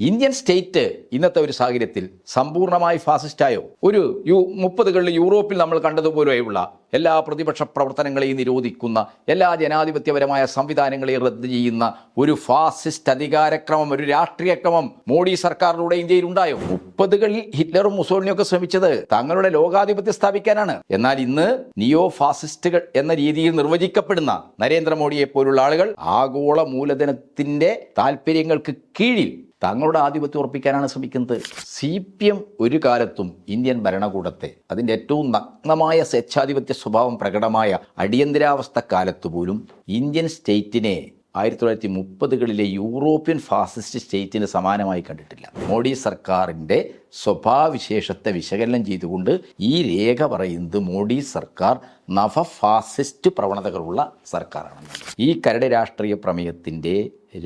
Indian state ഇന്നത്തെ ഒരു സാഹചര്യത്തിൽ സമ്പൂർണ്ണമായി ഫാസിസ്റ്റായോ? ഒരു 30കളിൽ യൂറോപ്പിൽ നമ്മൾ കണ്ടതുപോലെയുള്ള എല്ലാ പ്രതിപക്ഷ പ്രവർത്തനങ്ങളെയും നിരോധിക്കുന്ന, എല്ലാ ജനാധിപത്യപരമായ സംവിധാനങ്ങളെയും റദ്ദ് ചെയ്യുന്ന ഒരു ഫാസിസ്റ്റ് അധികാരക്രമം, ഒരു രാഷ്ട്രീയ ക്രമം മോഡി സർക്കാരിലൂടെ ഇന്ത്യയിൽ ഉണ്ടായോ? 30കളിൽ ഹിറ്റ്ലറും മുസോളിനിയൊക്കെ ശ്രമിച്ചത് തങ്ങളുടെ ലോകാധിപത്യം സ്ഥാപിക്കാനാണ്. എന്നാൽ ഇന്ന് നിയോ ഫാസിസ്റ്റുകൾ എന്ന രീതിയിൽ നിർവചിക്കപ്പെടുന്ന നരേന്ദ്രമോദിയെ പോലുള്ള ആളുകൾ ആഗോള മൂലധനത്തിന്റെ താല്പര്യങ്ങൾക്ക് കീഴിൽ തങ്ങളുടെ ആധിപത്യം ഉറപ്പിക്കാനാണ് ശ്രമിക്കുന്നത്. CPM ഒരു കാലത്തും ഇന്ത്യൻ ഭരണകൂടത്തെ, അതിൻ്റെ ഏറ്റവും നഗ്നമായ സ്വേച്ഛാധിപത്യ സ്വഭാവം പ്രകടമായ അടിയന്തരാവസ്ഥ കാലത്ത് പോലും ഇന്ത്യൻ സ്റ്റേറ്റിനെ 1930കളിലെ യൂറോപ്യൻ ഫാസിസ്റ്റ് സ്റ്റേറ്റിന് സമാനമായി കണ്ടിട്ടില്ല. മോഡി സർക്കാരിൻ്റെ സ്വഭാവവിശേഷത്തെ വിശകലനം ചെയ്തുകൊണ്ട് ഈ രേഖ പറയുന്നത് മോഡി സർക്കാർ നവ ഫാസിസ്റ്റ് പ്രവണതകളുള്ള സർക്കാരാണ്. ഈ കരട് രാഷ്ട്രീയ പ്രമേയത്തിൻ്റെ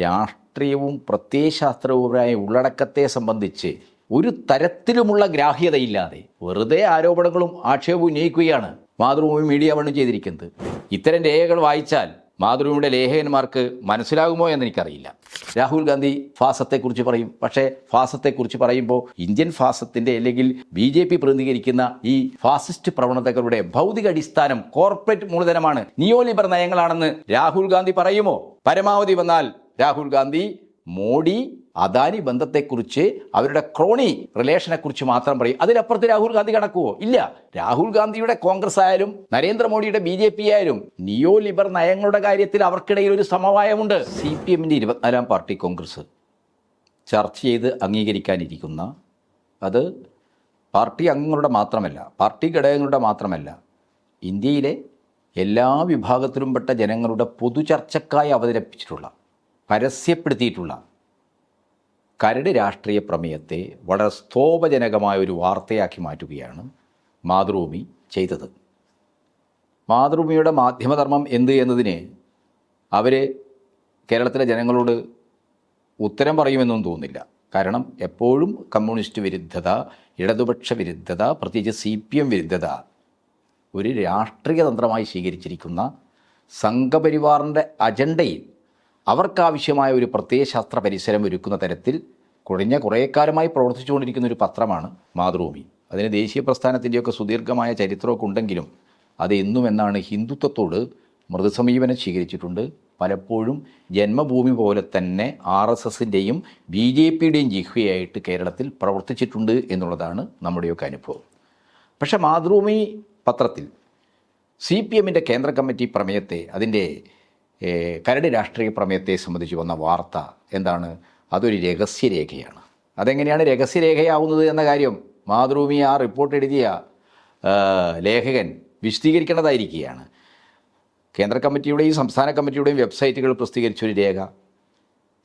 രാഷ്ട്രീയവും പ്രത്യയശാസ്ത്രവുമായ ഉള്ളടക്കത്തെ സംബന്ധിച്ച് ഒരു തരത്തിലുമുള്ള ഗ്രാഹ്യതയില്ലാതെ വെറുതെ ആരോപണങ്ങളും ആക്ഷേപവും ഉന്നയിക്കുകയാണ് മാതൃഭൂമി മീഡിയ വൺ ചെയ്തിരിക്കുന്നത്. ഇത്തരം രേഖകൾ വായിച്ചാൽ മാതൃഭൂമിയുടെ ലേഖകന്മാർക്ക് മനസ്സിലാകുമോ എന്ന് എനിക്കറിയില്ല. രാഹുൽ ഗാന്ധി ഫാസത്തെക്കുറിച്ച് പറയും. പക്ഷേ ഫാസത്തെക്കുറിച്ച് പറയുമ്പോൾ ഇന്ത്യൻ ഫാസത്തിൻ്റെ അല്ലെങ്കിൽ BJP പ്രതിനിധീകരിക്കുന്ന ഈ ഫാസിസ്റ്റ് പ്രവണതകളുടെ ഭൗതിക അടിസ്ഥാനം കോർപ്പറേറ്റ് മൂലധനമാണ്, നിയോ ലിബർ നയങ്ങളാണെന്ന് രാഹുൽ ഗാന്ധി പറയുമോ? പരമാവധി വന്നാൽ രാഹുൽ ഗാന്ധി മോഡി അദാനി ബന്ധത്തെക്കുറിച്ച്, അവരുടെ ക്രോണി റിലേഷനെക്കുറിച്ച് മാത്രം പറയും. അതിലപ്പുറത്ത് രാഹുൽ ഗാന്ധി കടക്കുവോ? ഇല്ല. രാഹുൽ ഗാന്ധിയുടെ കോൺഗ്രസ് ആയാലും നരേന്ദ്രമോദിയുടെ BJP ആയാലും നിയോ ലിബർ നയങ്ങളുടെ കാര്യത്തിൽ അവർക്കിടയിൽ ഒരു സമവായമുണ്ട്. CPMന്റെ 24ാം പാർട്ടി കോൺഗ്രസ് ചർച്ച ചെയ്ത് അംഗീകരിക്കാനിരിക്കുന്ന, അത് പാർട്ടി അംഗങ്ങളുടെ മാത്രമല്ല, പാർട്ടി ഘടകങ്ങളുടെ മാത്രമല്ല, ഇന്ത്യയിലെ എല്ലാ വിഭാഗത്തിലും പെട്ട ജനങ്ങളുടെ പൊതുചർച്ചക്കായി അവതരിപ്പിച്ചിട്ടുള്ള, പരസ്യപ്പെടുത്തിയിട്ടുള്ള കരട് രാഷ്ട്രീയ പ്രമേയത്തെ വളരെ സ്തോഭജനകമായ ഒരു വാർത്തയാക്കി മാറ്റുകയാണ് മാതൃഭൂമി ചെയ്തത്. മാതൃഭൂമിയുടെ മാധ്യമധർമ്മം എന്ത് എന്നതിന് അവർ കേരളത്തിലെ ജനങ്ങളോട് ഉത്തരം പറയുമെന്നൊന്നും തോന്നുന്നില്ല. കാരണം എപ്പോഴും കമ്മ്യൂണിസ്റ്റ് വിരുദ്ധത, ഇടതുപക്ഷ വിരുദ്ധത, പ്രത്യേകിച്ച് CPM വിരുദ്ധത ഒരു രാഷ്ട്രീയ തന്ത്രമായി സ്വീകരിച്ചിരിക്കുന്ന സംഘപരിവാറിൻ്റെ അജണ്ടയിൽ അവർക്കാവശ്യമായ ഒരു പ്രത്യയശാസ്ത്ര പരിസരം ഒരുക്കുന്ന തരത്തിൽ കുറഞ്ഞ കുറേ കാലമായി പ്രവർത്തിച്ചുകൊണ്ടിരിക്കുന്ന ഒരു പത്രമാണ് മാതൃഭൂമി. അതിന് ദേശീയ പ്രസ്ഥാനത്തിൻ്റെയൊക്കെ സുദീർഘമായ ചരിത്രമൊക്കെ ഉണ്ടെങ്കിലും അത് എന്നും എന്നാണ് ഹിന്ദുത്വത്തോട് മൃദുസമീപനം സ്വീകരിച്ചിട്ടുണ്ട്. പലപ്പോഴും ജന്മഭൂമി പോലെ തന്നെ RSSൻ്റെയും BJPയുടെയും ജിഹ്വയായിട്ട് കേരളത്തിൽ പ്രവർത്തിച്ചിട്ടുണ്ട് എന്നുള്ളതാണ് നമ്മുടെയൊക്കെ അനുഭവം. പക്ഷേ മാതൃഭൂമി പത്രത്തിൽ CPMൻ്റെ കേന്ദ്ര കമ്മിറ്റി പ്രമേയത്തെ, അതിൻ്റെ കരട് രാഷ്ട്രീയ പ്രമേയത്തെ സംബന്ധിച്ച് വന്ന വാർത്ത എന്താണ്? അതൊരു രഹസ്യരേഖയാണ്. അതെങ്ങനെയാണ് രഹസ്യരേഖയാവുന്നത് എന്ന കാര്യം മാതൃഭൂമി ആ റിപ്പോർട്ട് എഴുതിയ ലേഖകൻ വിശദീകരിക്കേണ്ടതായിരിക്കുകയാണ്. കേന്ദ്ര കമ്മിറ്റിയുടെയും സംസ്ഥാന കമ്മിറ്റിയുടെയും വെബ്സൈറ്റുകൾ പ്രസിദ്ധീകരിച്ചൊരു രേഖ,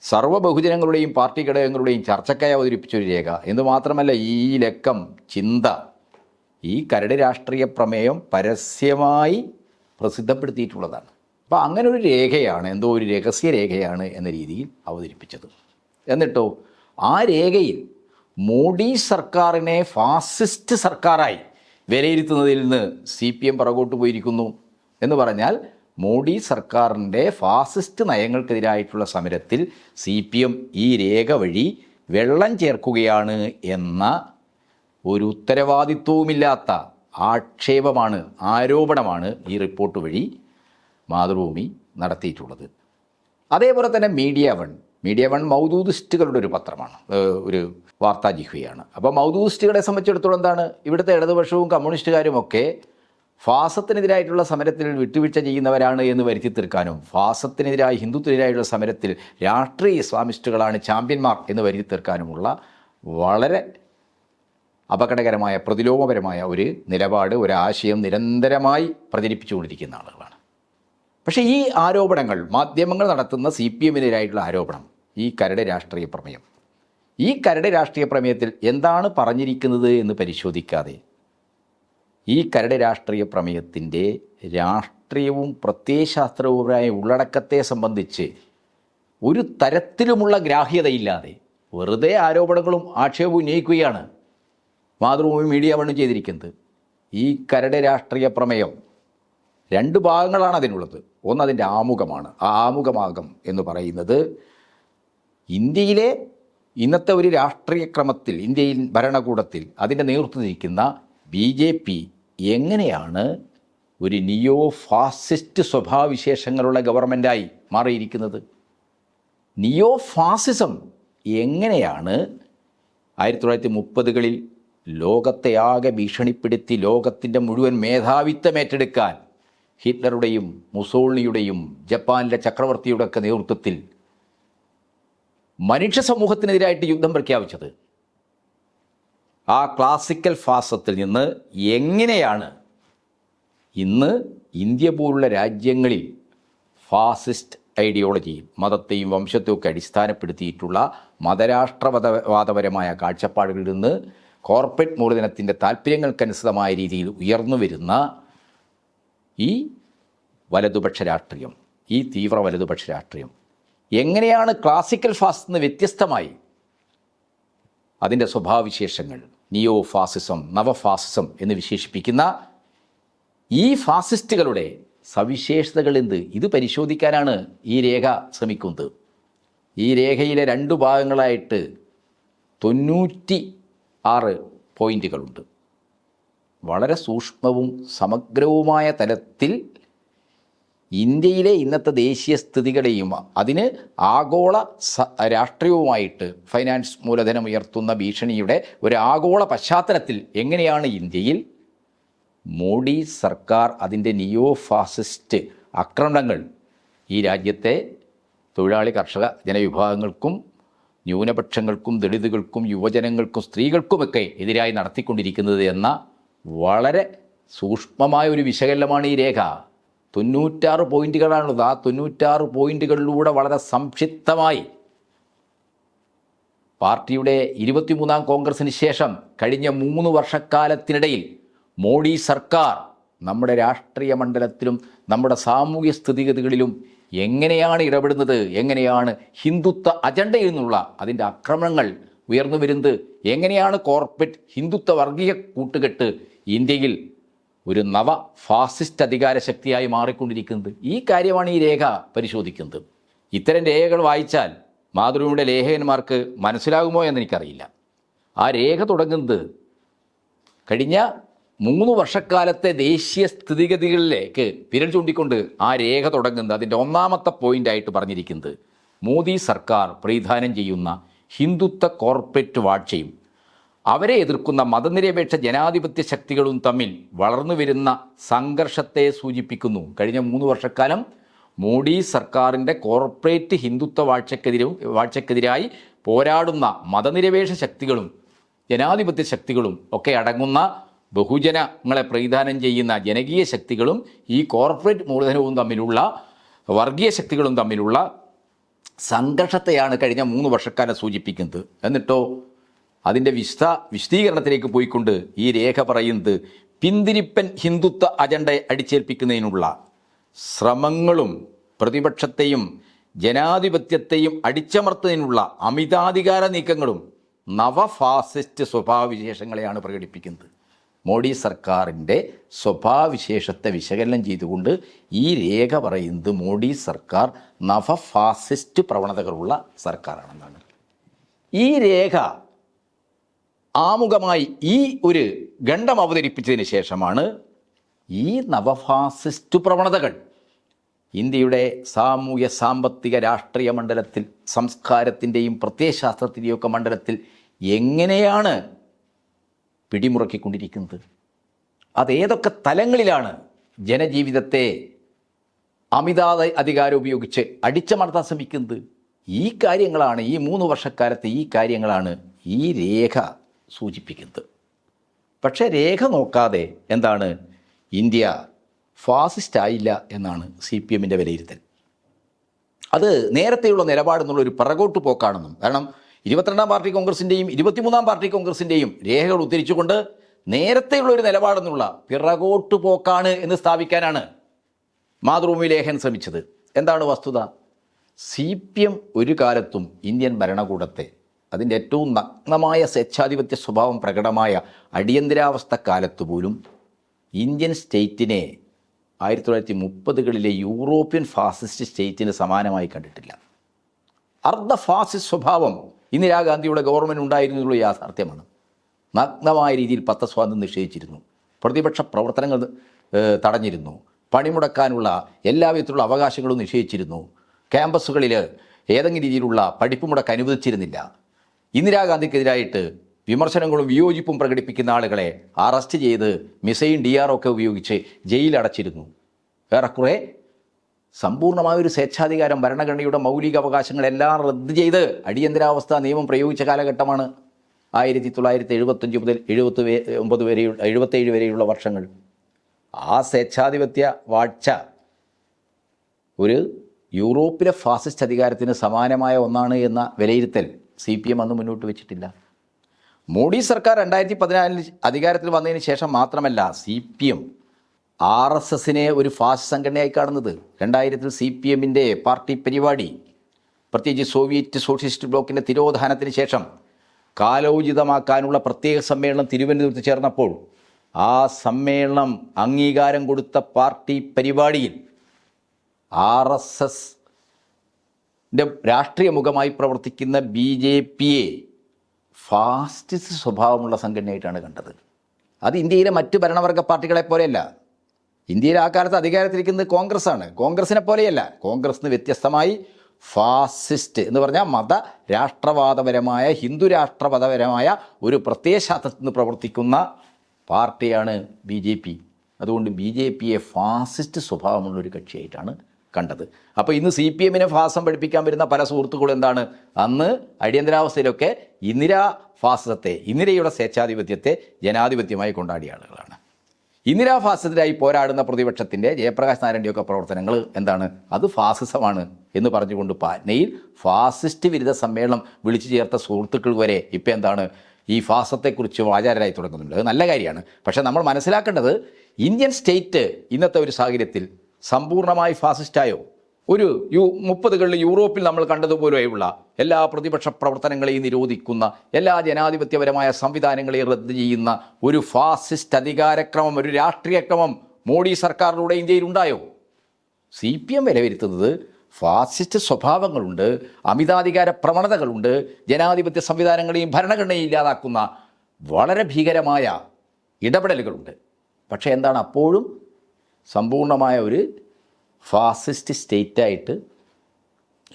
സർവ്വ ബഹുജനങ്ങളുടെയും പാർട്ടി ഘടകങ്ങളുടെയും ചർച്ചയ്ക്കായി അവതരിപ്പിച്ചൊരു രേഖ എന്ന് മാത്രമല്ല, ഈ ലക്കം ചിന്ത ഈ കരട് രാഷ്ട്രീയ പ്രമേയം പരസ്യമായി പ്രസിദ്ധപ്പെടുത്തിയിട്ടുള്ളതാണ്. അപ്പോൾ അങ്ങനെ ഒരു രേഖയാണ്, എന്തോ ഒരു രഹസ്യരേഖയാണ് എന്ന രീതിയിൽ അവതരിപ്പിച്ചത്. എന്നിട്ടോ ആ രേഖയിൽ മോഡി സർക്കാരിനെ ഫാസിസ്റ്റ് സർക്കാരായി വിലയിരുത്തുന്നതിൽ നിന്ന് CPM പുറകോട്ട് പോയിരിക്കുന്നു എന്ന് പറഞ്ഞാൽ, മോഡി സർക്കാരിൻ്റെ ഫാസിസ്റ്റ് നയങ്ങൾക്കെതിരായിട്ടുള്ള സമരത്തിൽ CPM ഈ രേഖ വഴി വെള്ളം ചേർക്കുകയാണ് എന്ന ഒരു ഉത്തരവാദിത്വവുമില്ലാത്ത ആക്ഷേപമാണ്, ആരോപണമാണ് ഈ റിപ്പോർട്ട് വഴി മാതൃഭൂമി നടത്തിയിട്ടുള്ളത്. അതേപോലെ തന്നെ മീഡിയ വൺ മൗദൂദിസ്റ്റുകളുടെ ഒരു പത്രമാണ്, ഒരു വാർത്താ ജിഹ്വയാണ്. അപ്പോൾ മൗദൂദിസ്റ്റുകളെ സംബന്ധിച്ചിടത്തോളം എന്താണ്, ഇവിടുത്തെ ഇടതുപക്ഷവും കമ്മ്യൂണിസ്റ്റുകാരുമൊക്കെ ഫാസത്തിനെതിരായിട്ടുള്ള സമരത്തിൽ വിട്ടുവീഴ്ച ചെയ്യുന്നവരാണ് എന്ന് വരുത്തി തീർക്കാനും, ഫാസത്തിനെതിരായി ഹിന്ദുത്വത്തിനെതിരായിട്ടുള്ള സമരത്തിൽ രാഷ്ട്രീയ ഇസ്ലാമിസ്റ്റുകളാണ് ചാമ്പ്യന്മാർ എന്ന് വരുത്തി തീർക്കാനുമുള്ള വളരെ അപകടകരമായ, പ്രതിലോമപരമായ ഒരു നിലപാട്, ഒരാശയം നിരന്തരമായി പ്രചരിപ്പിച്ചുകൊണ്ടിരിക്കുന്ന ആളുകളാണ്. പക്ഷേ ഈ ആരോപണങ്ങൾ, മാധ്യമങ്ങൾ നടത്തുന്ന CPMനെതിരായിട്ടുള്ള ആരോപണം, ഈ കരട് രാഷ്ട്രീയ പ്രമേയം, ഈ കരട് രാഷ്ട്രീയ പ്രമേയത്തിൽ എന്താണ് പറഞ്ഞിരിക്കുന്നത് എന്ന് പരിശോധിക്കാതെ ഈ കരട് രാഷ്ട്രീയ പ്രമേയത്തിൻ്റെ രാഷ്ട്രീയവും പ്രത്യയശാസ്ത്രവുമായ ഉള്ളടക്കത്തെ സംബന്ധിച്ച് ഒരു തരത്തിലുമുള്ള ഗ്രാഹ്യതയില്ലാതെ വെറുതെ ആരോപണങ്ങളും ആക്ഷേപവും ഉന്നയിക്കുകയാണ് മാതൃഭൂമി മീഡിയ വൺ ചെയ്തിരിക്കുന്നത്. ഈ കരട് രാഷ്ട്രീയ പ്രമേയം 2 ഭാഗങ്ങളാണ് അതിനുള്ളത്. ഒന്ന് അതിൻ്റെ ആമുഖമാണ്. ആ ആമുഖഭാഗം എന്ന് പറയുന്നത് ഇന്ത്യയിലെ ഇന്നത്തെ ഒരു രാഷ്ട്രീയ ക്രമത്തിൽ ഇന്ത്യയിൽ ഭരണകൂടത്തിൽ അതിൻ്റെ നേതൃത്വം നിൽക്കുന്ന BJP എങ്ങനെയാണ് ഒരു നിയോ ഫാസിസ്റ്റ് സ്വഭാവവിശേഷങ്ങളുള്ള ഗവൺമെൻറ്റായി മാറിയിരിക്കുന്നത്? നിയോ ഫാസിസം എങ്ങനെയാണ് 1930കളിൽ ലോകത്തെ ആകെ ഭീഷണിപ്പെടുത്തി ലോകത്തിൻ്റെ മുഴുവൻ മേധാവിത്വം ഏറ്റെടുക്കാൻ ഹിറ്റ്ലറുടെയും മുസോളിനിയുടെയും ജപ്പാനിലെ ചക്രവർത്തിയുടെ ഒക്കെ നേതൃത്വത്തിൽ മനുഷ്യ സമൂഹത്തിനെതിരായിട്ട് യുദ്ധം പ്രഖ്യാപിച്ചത്? ആ ക്ലാസിക്കൽ ഫാസത്തിൽ നിന്ന് എങ്ങനെയാണ് ഇന്ന് ഇന്ത്യ പോലുള്ള രാജ്യങ്ങളിൽ ഫാസിസ്റ്റ് ഐഡിയോളജി, മതത്തെയും വംശത്തെയും ഒക്കെ അടിസ്ഥാനപ്പെടുത്തിയിട്ടുള്ള മതരാഷ്ട്രവാദപരമായ കാഴ്ചപ്പാടുകളിൽ നിന്ന് കോർപ്പറേറ്റ് മൂലധനത്തിൻ്റെ താല്പര്യങ്ങൾക്കനുസൃതമായ രീതിയിൽ ഉയർന്നു വരുന്ന ഈ വലതുപക്ഷ രാഷ്ട്രീയം, ഈ തീവ്ര വലതുപക്ഷ രാഷ്ട്രീയം എങ്ങനെയാണ് ക്ലാസിക്കൽ ഫാസിസത്തിന് വ്യത്യസ്തമായി അതിൻ്റെ സ്വഭാവവിശേഷങ്ങൾ നിയോ ഫാസിസം, നവഫാസിസം എന്ന് വിശേഷിപ്പിക്കുന്ന ഈ ഫാസിസ്റ്റുകളുടെ സവിശേഷതകൾ എന്ത്? ഇത് പരിശോധിക്കാനാണ് ഈ രേഖ ശ്രമിക്കുന്നത്. ഈ രേഖയിലെ 2 ഭാഗങ്ങളായിട്ട് 96 പോയിന്റുകളുണ്ട്. വളരെ സൂക്ഷ്മവും സമഗ്രവുമായ തലത്തിൽ ഇന്ത്യയിലെ ഇന്നത്തെ ദേശീയ സ്ഥിതികളെയും അതിന് ആഗോള രാഷ്ട്രീയവുമായിട്ട് ഫൈനാൻസ് മൂലധനം ഉയർത്തുന്ന ഭീഷണിയുടെ ഒരു ആഗോള പശ്ചാത്തലത്തിൽ എങ്ങനെയാണ് ഇന്ത്യയിൽ മോഡി സർക്കാർ അതിൻ്റെ നിയോ ഫാസിസ്റ്റ് ആക്രമണങ്ങൾ ഈ രാജ്യത്തെ തൊഴിലാളി കർഷക ജനവിഭാഗങ്ങൾക്കും ന്യൂനപക്ഷങ്ങൾക്കും ദളിതുകൾക്കും യുവജനങ്ങൾക്കും സ്ത്രീകൾക്കുമൊക്കെ എതിരായി നടത്തിക്കൊണ്ടിരിക്കുന്നത് എന്ന വളരെ സൂക്ഷ്മമായ ഒരു വിശകലനമാണ് ഈ രേഖ. 96 പോയിന്റുകളാണുള്ളത്. ആ 96 പോയിന്റുകളിലൂടെ വളരെ സംക്ഷിപ്തമായി പാർട്ടിയുടെ 23ാം കോൺഗ്രസിന് ശേഷം കഴിഞ്ഞ 3 വർഷക്കാലത്തിനിടയിൽ മോഡി സർക്കാർ നമ്മുടെ രാഷ്ട്രീയ മണ്ഡലത്തിലും നമ്മുടെ സാമൂഹ്യ സ്ഥിതിഗതികളിലും എങ്ങനെയാണ് ഇടപെടുന്നത്, എങ്ങനെയാണ് ഹിന്ദുത്വ അജണ്ടയിൽ നിന്നുള്ള അതിൻ്റെ ആക്രമണങ്ങൾ ഉയർന്നു വരുന്നത്, എങ്ങനെയാണ് കോർപ്പറേറ്റ് ഹിന്ദുത്വ വർഗീയ കൂട്ടുകെട്ട് ഇന്ത്യയിൽ ഒരു നവ ഫാസിസ്റ്റ് അധികാര ശക്തിയായി മാറിക്കൊണ്ടിരിക്കുന്നത്. ഈ കാര്യമാണ് ഈ രേഖ പരിശോധിക്കുന്നത്. ഇത്തരം രേഖകൾ വായിച്ചാൽ മാതൃഭൂമിയുടെ ലേഖകന്മാർക്ക് മനസ്സിലാകുമോ എന്നെനിക്കറിയില്ല. ആ രേഖ തുടങ്ങുന്നത് കഴിഞ്ഞ 3 വർഷക്കാലത്തെ ദേശീയ സ്ഥിതിഗതികളിലേക്ക് വിരൽ ചൂണ്ടിക്കൊണ്ട് ആ രേഖ തുടങ്ങുന്നത് അതിൻ്റെ 1ാമത്തെ പോയിൻ്റായിട്ട് പറഞ്ഞിരിക്കുന്നത് മോദി സർക്കാർ പ്രതിദാനം ചെയ്യുന്ന ഹിന്ദുത്വ കോർപ്പറേറ്റ് വാഴ്ചയും അവരെ എതിർക്കുന്ന മതനിരപേക്ഷ ജനാധിപത്യ ശക്തികളും തമ്മിൽ വളർന്നു വരുന്ന സംഘർഷത്തെ സൂചിപ്പിക്കുന്നു. കഴിഞ്ഞ 3 വർഷക്കാലം മോഡി സർക്കാരിൻ്റെ കോർപ്പറേറ്റ് ഹിന്ദുത്വ വാഴ്ചക്കെതിരായി പോരാടുന്ന മതനിരപേക്ഷ ശക്തികളും ജനാധിപത്യ ശക്തികളും ഒക്കെ അടങ്ങുന്ന ബഹുജനങ്ങളെ പ്രതിദാനം ചെയ്യുന്ന ജനകീയ ശക്തികളും ഈ കോർപ്പറേറ്റ് മൂലധനവും തമ്മിലുള്ള വർഗീയ ശക്തികളും തമ്മിലുള്ള സംഘർഷത്തെയാണ് കഴിഞ്ഞ 3 വർഷക്കാലം സൂചിപ്പിക്കുന്നത്. എന്നിട്ടോ അതിൻ്റെ വിശദീകരണത്തിലേക്ക് പോയിക്കൊണ്ട് ഈ രേഖ പറയുന്നത് പിന്തിരിപ്പൻ ഹിന്ദുത്വ അജണ്ട അടിച്ചേൽപ്പിക്കുന്നതിനുള്ള ശ്രമങ്ങളും പ്രതിപക്ഷത്തെയും ജനാധിപത്യത്തെയും അടിച്ചമർത്തുന്നതിനുള്ള അമിതാധികാര നീക്കങ്ങളും നവഫാസിസ്റ്റ് സ്വഭാവവിശേഷങ്ങളെയാണ് പ്രകടിപ്പിക്കുന്നത്. മോഡി സർക്കാരിൻ്റെ സ്വഭാവവിശേഷത്തെ വിശകലനം ചെയ്തുകൊണ്ട് ഈ രേഖ പറയുന്നത് മോഡി സർക്കാർ നവഫാസിസ്റ്റ് പ്രവണതകളുള്ള സർക്കാരാണെന്നാണ്. ഈ രേഖ ആമുഖമായി ഈ ഒരു ഖണ്ഡം അവതരിപ്പിച്ചതിന് ശേഷമാണ് ഈ നവഫാസിസ്റ്റ് പ്രവണതകൾ ഇന്ത്യയുടെ സാമൂഹ്യ സാമ്പത്തിക രാഷ്ട്രീയ മണ്ഡലത്തിൽ സംസ്കാരത്തിൻ്റെയും പ്രത്യയശാസ്ത്രത്തിൻ്റെയും ഒക്കെ മണ്ഡലത്തിൽ എങ്ങനെയാണ് പിടിമുറക്കിക്കൊണ്ടിരിക്കുന്നത്, അതേതൊക്കെ തലങ്ങളിലാണ് ജനജീവിതത്തെ അധികാരം ഉപയോഗിച്ച് അടിച്ചമർത്താൻ ശ്രമിക്കുന്നത്. ഈ കാര്യങ്ങളാണ് ഈ 3 വർഷക്കാലത്തെ ഈ കാര്യങ്ങളാണ് ഈ രേഖ സൂചിപ്പിക്കുന്നത്. പക്ഷേ രേഖ നോക്കാതെ എന്താണ് ഇന്ത്യ ഫാസിസ്റ്റ് ആയില്ല എന്നാണ് CPMൻ്റെ വിലയിരുത്തൽ. അത് നേരത്തെയുള്ള നിലപാടെന്നുള്ളൊരു പിറകോട്ട് പോക്കാണെന്നും, കാരണം 22ാം പാർട്ടി കോൺഗ്രസിൻ്റെയും 23ാം പാർട്ടി കോൺഗ്രസിൻ്റെയും രേഖകൾ ഉദ്ധരിച്ചുകൊണ്ട് നേരത്തെയുള്ളൊരു നിലപാടെന്നുള്ള പിറകോട്ട് പോക്കാണ് എന്ന് സ്ഥാപിക്കാനാണ് മാതൃഭൂമി ലേഖൻ ശ്രമിച്ചത്. എന്താണ് വസ്തുത? CPM ഒരു കാലത്തും ഇന്ത്യൻ ഭരണകൂടത്തെ അതിൻ്റെ ഏറ്റവും നഗ്നമായ സ്വേച്ഛാധിപത്യ സ്വഭാവം പ്രകടമായ അടിയന്തരാവസ്ഥ കാലത്ത് പോലും ഇന്ത്യൻ സ്റ്റേറ്റിനെ 1930കളിലെ യൂറോപ്യൻ ഫാസിസ്റ്റ് സ്റ്റേറ്റിന് സമാനമായി കണ്ടിട്ടില്ല. അർദ്ധ ഫാസിസ്റ്റ് സ്വഭാവം ഇന്ദിരാഗാന്ധിയുടെ ഗവൺമെൻറ് ഉണ്ടായിരുന്നു എന്നുള്ള യാഥാർത്ഥ്യമാണ്. നഗ്നമായ രീതിയിൽ പത്രസ്വാതന്ത്ര്യം നിഷേധിച്ചിരുന്നു, പ്രതിപക്ഷ പ്രവർത്തനങ്ങൾ തടഞ്ഞിരുന്നു, പണിമുടക്കാനുള്ള എല്ലാവിധത്തിലുള്ള അവകാശങ്ങളും നിഷേധിച്ചിരുന്നു, ക്യാമ്പസുകളിൽ ഏതെങ്കിലും രീതിയിലുള്ള പഠിപ്പ് മുടക്ക് അനുവദിച്ചിരുന്നില്ല. ഇന്ദിരാഗാന്ധിക്കെതിരായിട്ട് വിമർശനങ്ങളും വിയോജിപ്പും പ്രകടിപ്പിക്കുന്ന ആളുകളെ അറസ്റ്റ് ചെയ്ത് മിസൈലും DRO ഒക്കെ ഉപയോഗിച്ച് ജയിലടച്ചിരുന്നു. ഏറെക്കുറെ സമ്പൂർണ്ണമായൊരു സ്വേച്ഛാധികാരം, ഭരണഘടനയുടെ മൗലിക അവകാശങ്ങളെല്ലാം റദ്ദ് ചെയ്ത് അടിയന്തരാവസ്ഥ നിയമം പ്രയോഗിച്ച കാലഘട്ടമാണ് 1975 മുതൽ 77 വരെയുള്ള വർഷങ്ങൾ. ആ സ്വേച്ഛാധിപത്യ വാഴ്ച ഒരു യൂറോപ്പിലെ ഫാസിസ്റ്റ് അധികാരത്തിന് സമാനമായ ഒന്നാണ് എന്ന വിലയിരുത്തൽ CPM അന്ന് മുന്നോട്ട് വെച്ചിട്ടില്ല. മോഡി സർക്കാർ 2014 അധികാരത്തിൽ വന്നതിന് ശേഷം മാത്രമല്ല CPM RSSനെ ഒരു ഫാസിസ്റ്റ് സംഘടനയായി കാണുന്നത്. 2000 CPMൻ്റെ പാർട്ടി പരിപാടി, പ്രത്യേകിച്ച് സോവിയറ്റ് സോഷ്യലിസ്റ്റ് ബ്ലോക്കിൻ്റെ തിരോധാനത്തിന് ശേഷം കാലോചിതമാക്കാനുള്ള പ്രത്യേക സമ്മേളനം തിരുവനന്തപുരത്ത് ചേർന്നപ്പോൾ ആ സമ്മേളനം അംഗീകാരം കൊടുത്ത പാർട്ടി പരിപാടിയിൽ RSSൻ്റെ രാഷ്ട്രീയ മുഖമായി പ്രവർത്തിക്കുന്ന BJPയെ ഫാസിസ്റ്റ് സ്വഭാവമുള്ള സംഘടനയായിട്ടാണ് കണ്ടത്. അത് ഇന്ത്യയിലെ മറ്റ് ഭരണവർഗ പാർട്ടികളെ പോലെയല്ല. ഇന്ത്യയിൽ ആ കാലത്ത് അധികാരത്തിലിരിക്കുന്നത് കോൺഗ്രസ്സാണ്. കോൺഗ്രസിനെ പോലെയല്ല. കോൺഗ്രസിന് വ്യത്യസ്തമായി ഫാസിസ്റ്റ് എന്ന് പറഞ്ഞാൽ രാഷ്ട്രവാദപരമായ ഹിന്ദു രാഷ്ട്രപരമായ ഒരു പ്രത്യയശാസ്ത്രത്തിൽ നിന്ന് പ്രവർത്തിക്കുന്ന പാർട്ടിയാണ് BJP. അതുകൊണ്ട് BJPയെ ഫാസിസ്റ്റ് സ്വഭാവമുള്ളൊരു കക്ഷിയായിട്ടാണ് കണ്ടത്. അപ്പോൾ ഇന്ന് CPMനെ ഫാസം പഠിപ്പിക്കാൻ വരുന്ന പല സുഹൃത്തുക്കളും എന്താണ്, അന്ന് അടിയന്തരാവസ്ഥയിലൊക്കെ ഇന്ദിരയുടെ സ്വേച്ഛാധിപത്യത്തെ ജനാധിപത്യമായി കൊണ്ടാടിയ ആളുകളാണ്. ഇന്ദിരാ ഫാസിസത്തിനായി പോരാടുന്ന പ്രതിപക്ഷത്തിൻ്റെ ജയപ്രകാശ് നാരായണൻ്റെയൊക്കെ പ്രവർത്തനങ്ങൾ എന്താണ്, അത് ഫാസിസമാണ് എന്ന് പറഞ്ഞുകൊണ്ട് പാറ്റ്നയിൽ ഫാസിസ്റ്റ് വിരുദ്ധ സമ്മേളനം വിളിച്ചു ചേർത്ത സുഹൃത്തുക്കൾ വരെ ഇപ്പം എന്താണ് ഈ ഫാസത്തെക്കുറിച്ച് വാചാരരായി തുടങ്ങുന്നുണ്ട്. അത് നല്ല കാര്യമാണ്. പക്ഷേ നമ്മൾ മനസ്സിലാക്കേണ്ടത് ഇന്ത്യൻ സ്റ്റേറ്റ് ഇന്നത്തെ ഒരു സാഹചര്യത്തിൽ സമ്പൂർണ്ണമായി ഫാസിസ്റ്റായോ? ഒരു 30കളിൽ യൂറോപ്പിൽ നമ്മൾ കണ്ടതുപോലെയുള്ള എല്ലാ പ്രതിപക്ഷ പ്രവർത്തനങ്ങളെയും നിരോധിക്കുന്ന, എല്ലാ ജനാധിപത്യപരമായ സംവിധാനങ്ങളെയും റദ്ദ് ചെയ്യുന്ന ഒരു ഫാസിസ്റ്റ് അധികാരക്രമം, ഒരു രാഷ്ട്രീയക്രമം മോഡി സർക്കാരിലൂടെ ഇന്ത്യയിൽ ഉണ്ടായോ? CPM വിലയിരുത്തുന്നത് ഫാസിസ്റ്റ് സ്വഭാവങ്ങളുണ്ട്, അമിതാധികാര പ്രവണതകളുണ്ട്, ജനാധിപത്യ സംവിധാനങ്ങളെയും ഭരണഘടനയും ഇല്ലാതാക്കുന്ന വളരെ ഭീകരമായ ഇടപെടലുകളുണ്ട്. പക്ഷേ എന്താണ്, അപ്പോഴും സമ്പൂർണ്ണമായ ഒരു ഫാസിസ്റ്റ് സ്റ്റേറ്റായിട്ട്